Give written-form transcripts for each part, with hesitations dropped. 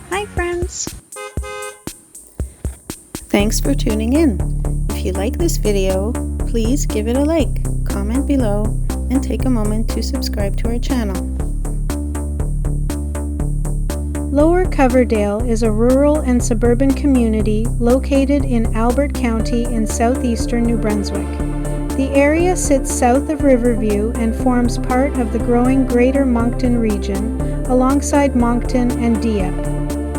Hi friends! Thanks for tuning in. If you like this video, please give it a like, comment below, and take a moment to subscribe to our channel. Lower Coverdale is a rural and suburban community located in Albert County in southeastern New Brunswick. The area sits south of Riverview and forms part of the growing Greater Moncton region alongside Moncton and Dieppe.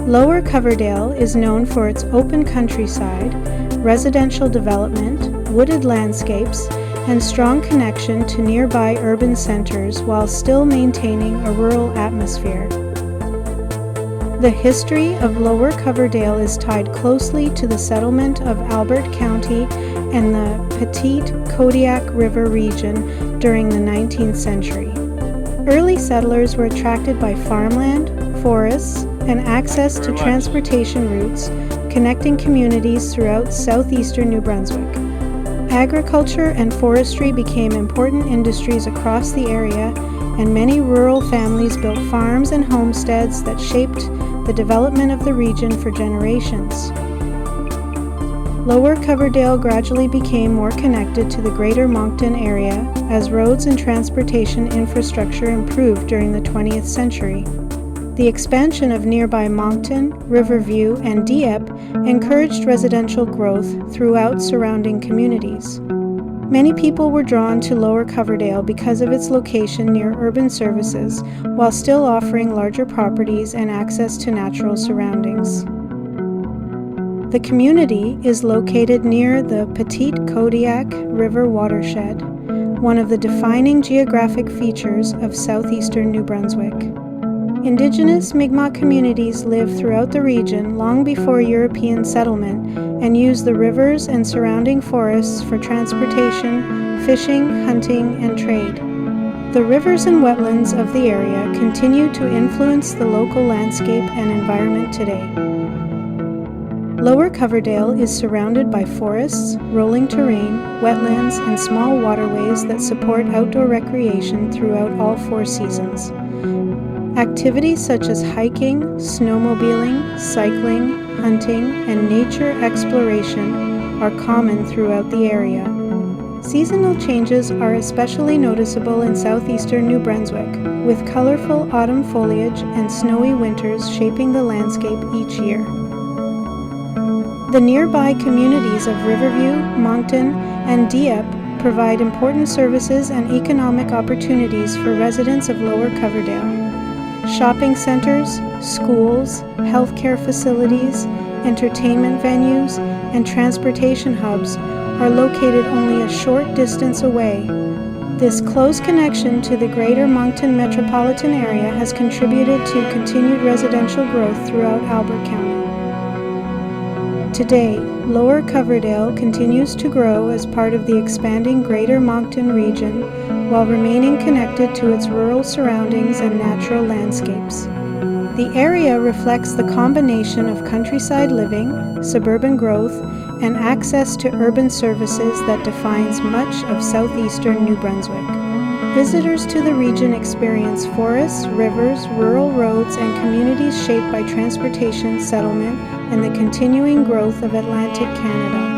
Lower Coverdale is known for its open countryside, residential development, wooded landscapes, and strong connection to nearby urban centers while still maintaining a rural atmosphere. The history of Lower Coverdale is tied closely to the settlement of Albert County and the Petitcodiac River region during the 19th century. Early settlers were attracted by farmland, forests, and access to transportation routes connecting communities throughout southeastern New Brunswick. Agriculture and forestry became important industries across the area, and many rural families built farms and homesteads that shaped the development of the region for generations. Lower Coverdale gradually became more connected to the Greater Moncton area as roads and transportation infrastructure improved during the 20th century. The expansion of nearby Moncton, Riverview, and Dieppe encouraged residential growth throughout surrounding communities. Many people were drawn to Lower Coverdale because of its location near urban services, while still offering larger properties and access to natural surroundings. The community is located near the Petitcodiac River watershed, one of the defining geographic features of southeastern New Brunswick. Indigenous Mi'kmaq communities lived throughout the region long before European settlement and used the rivers and surrounding forests for transportation, fishing, hunting, and trade. The rivers and wetlands of the area continue to influence the local landscape and environment today. Lower Coverdale is surrounded by forests, rolling terrain, wetlands, and small waterways that support outdoor recreation throughout all 4 seasons. Activities such as hiking, snowmobiling, cycling, hunting, and nature exploration are common throughout the area. Seasonal changes are especially noticeable in southeastern New Brunswick, with colorful autumn foliage and snowy winters shaping the landscape each year. The nearby communities of Riverview, Moncton, and Dieppe provide important services and economic opportunities for residents of Lower Coverdale. Shopping centers, schools, healthcare facilities, entertainment venues, and transportation hubs are located only a short distance away. This close connection to the Greater Moncton metropolitan area has contributed to continued residential growth throughout Albert County. Today, Lower Coverdale continues to grow as part of the expanding Greater Moncton region while remaining connected to its rural surroundings and natural landscapes. The area reflects the combination of countryside living, suburban growth, and access to urban services that defines much of southeastern New Brunswick. Visitors to the region experience forests, rivers, rural roads, and communities shaped by transportation, settlement, and the continuing growth of Atlantic Canada.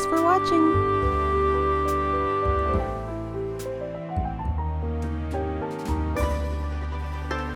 Thanks for watching!